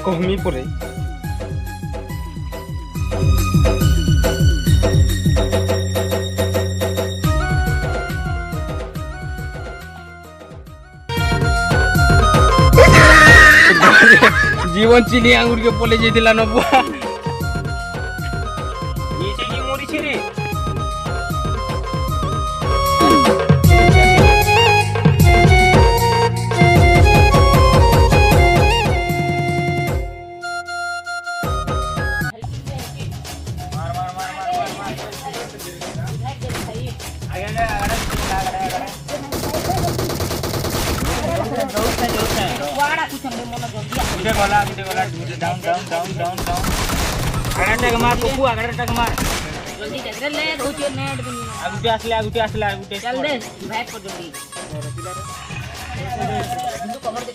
कहमी परे जीवन चिनी आंगुर के पले जाइतिला नबुआ ये चिनी मोरी छी रे डाउन टक मार कुकु आगड़ टक मार जल्दी जल्दी ले होचे नेट भी आगुटे आसले आगुटे चल दे बैक पर जल्दी बिंदु कवर दे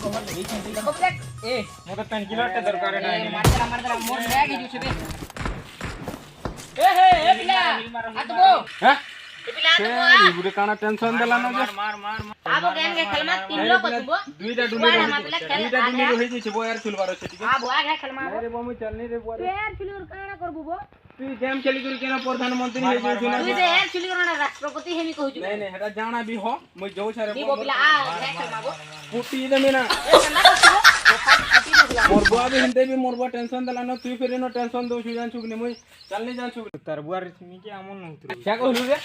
देखो ब्रेक ए मोर पेन किलोट दरकार है मार दे मोर बैग ही जुछबे ए पिला आतबो हां ए पिला आतबो ए गुरे काना टेंशन देला न जे मार आबो गेम के खेलमा तीन लोग कतबो दुईटा दुनी रहि जइसे बो यार खेलबार छै ठीक हां बुआ के खेलमा अरे बमु चलनी रे बुआ यार फिलर काना करबो बो तू गेम खेली करी केना प्रधानमंत्री हे जे तू जे यार फिलर ना राष्ट्रपति हेमी कहू छु नहीं हेटा जाना भी हो मु जाऊ छरे दी बो पिला आ के खेलमा बो पुटी दे मेना ठंडा करबो मोर बुआ भी हिंदे भी मोर बुआ टेंशन देला न तू फेरे न टेंशन दो छु जान छु ने मु चलनी जान छु तार बुआ रे मी के आमन न उतरे क्या कहलु रे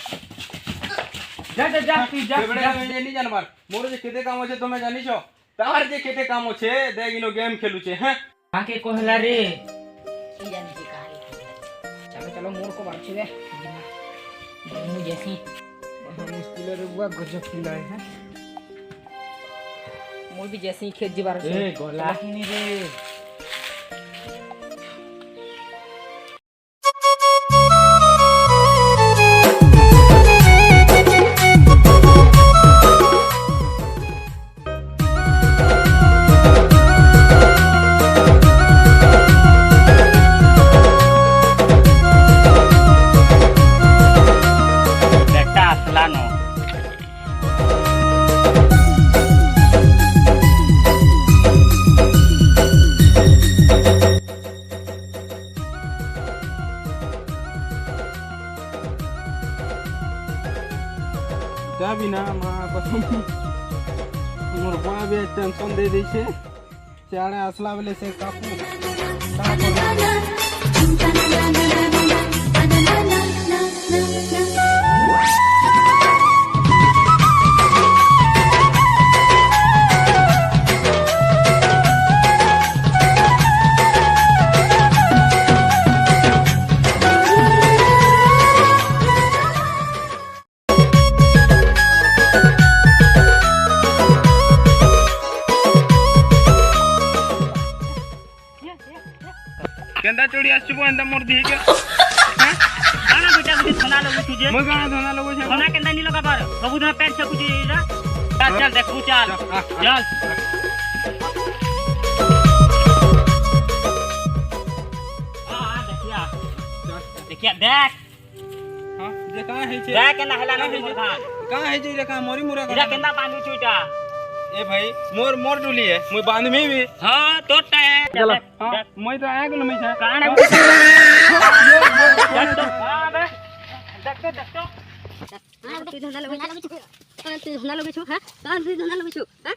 जा तू जा मैं नहीं जानबार मोर जे केते काम छै तमे जानि छो तार जे केते काम छै देगिनो गेम खेलु छै हैं आके कहला रे की जानि के कहानी चलो मोर को बात छे मु जैसी मुश्किल रे बुआ गजब खिलाए हैं मोर भी जैसी खेत जीवार ए गोला हिनी रे बिना कसम मोर बुआ भी टेंशन दे दै छै चारे असला बेले से काफू केंदा चोड़ी आछबो एंदा मोर दिहे के हैं गाना बेटा गुडी थना लगु तुझे मो गाना धना लगो छै थना केंदा नी लगा बार सब दिन पेट से कुछ जा चल देखू चल चल हां देखिया देख हां जे का है छै देख केंदा हला न हो का है जे रे का मोरी मुरा इरा केंदा बांधू छुटा ए भाई मोर डुली है मुई बांध में भी हां तोटा है चल हां मैं तो आया गेल मैं छै कान हां बे देख तो तू धंधा लगे छु हां तू धंधा लगे छु हां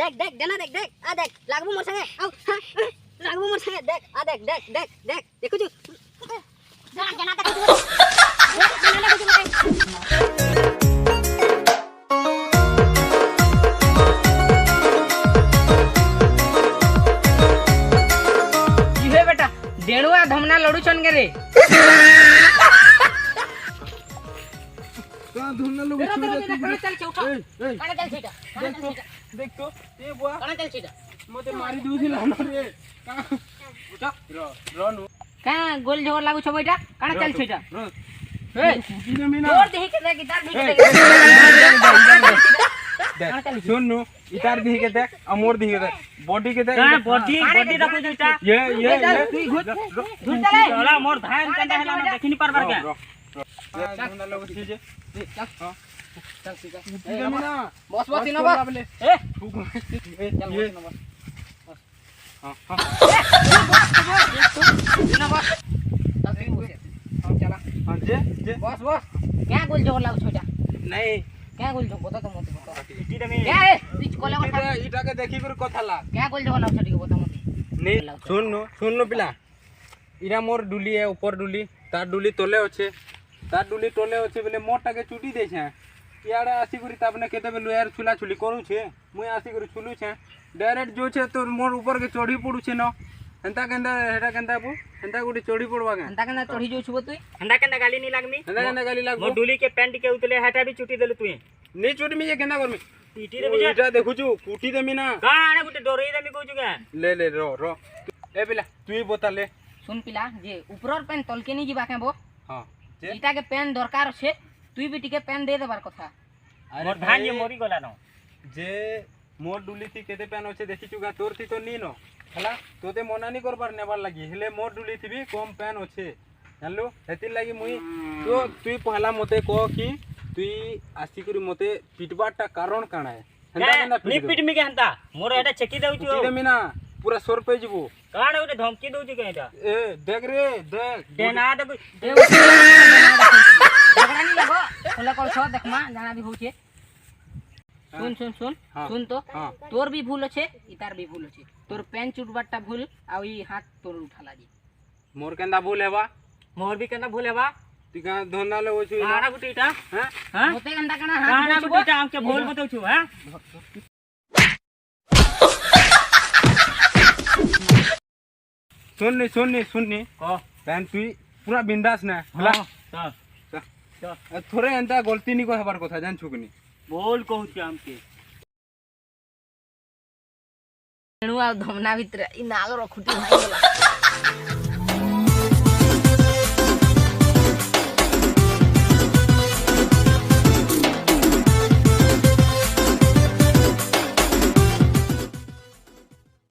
देख देना देख आ देख लागबो मोर संगे आउ लागबो मोर संगे देख आ देख देखु छु जना देखु छु जना लगु छु डेणुआ धमना लड़ू छन के रे का धुन लोग चल चल उठा काना चल सीटा देख तो ए बुआ काना चल सीटा मते मारी दूसिला न रे का उठा रो का गोल झोर लागू छ बेटा काना चल सीटा ए मीना और देख के देख गिटार देख के देख सुन नु इतार दी के देख अमोर दी के देख बॉडी के देख का बॉडी रखो जटा ये तू घुस चले चला मोर धान कंदा हला न देखि नि परबर के धंधा लोग छे चल हां चल सीधा ए मीना बस बस न बस ए चल बस न बस हां हां ना बस अब तू बस हम चला हां जे बस बस क्या गोल जोर लाउ छोटा नहीं क्या गोल जोर बता तो मत बता इटी दमी क्या है बीच कोले इटा इटा के देखी कर कथा ला क्या गोल जोर लाउ छोटी बता मत नहीं सुन नो पिला इरा मोर डुली है ऊपर डुली तार डुली तले अच्छे तार डुली तले अच्छे बोले मोटा के चुटी दे छे इयाडे आसी करी तापने केते बेलु यार छुला छुली करू छे मुई आसी करी छुलू छे डायरेक्ट जो छे तो मोर ऊपर के चढ़ी पड़ू छे न एंता केंदा हेटा केंदा बु एंता गुडी चढ़ी पड़वा के अंता कना चढ़ी जो छुबो तुई हंदा केंदा गाली नहीं लागमी एंता केंदा गाली लाग मो डुली के पैंट के उतले हटा भी चुटी देलु तुई नी चुटी मी ये केंदा करमी इटी रे बुझा इटा देखु छु कुटी देमी ना काणे गुटे डोरई दमी कहू जुगा ले रो ए पिला तुई बता ले सुन पिला जे ऊपरर पेन तलके नहीं जीवा के बो हां जे इटा के पेन दरकार छे तुई भी टिके पेन दे देबार कथा मोर धान ये मोरी गला न जे मोर डुली थी केते पेन होचे देखि चुगा तोर थी तो नी नो हला तोते मना नी करबार नेबार लागी हेले मोर डुली थी भी कम पेन होचे जानलु हेति लागी मुई तो तुई पहला मते को कि तुई आसी करी मते पिटबाटा कारण काना है हेंता नी पिट मी के हंता मोर एटा चेकी दउ छु देमी ना पूरा सोर पे जबो काणे गुटे धमकी दउ छु के एटा ए देख रे देख देना दे झगड़ा नहीं लगो खोला कल छ देखमा जाना भी होचे सुन सुन सुन हाँ। सुन तो हां तोर भी भूल छे इतार भी भूल छे तोर पेन चुटबाटा भूल आ ई हाथ तोर उठाला जी मोर केंदा भूल हेबा मोर भी केंदा भूले बा तिका धंदा ले होछु काणा गुटे इटा हैं हां मोते अंदा कना हाथ काणा छुबो। गुटे इटा हमके भूल बताउ छु हां सुननी को पेन तुई पूरा बिंदास ना हला हां चल थोड़े एंता गलती नी को हबार कथा जान छुकनी बोल कहू छु हमके एणु आ धमना भितर ई नाग रखुटी भाई गेला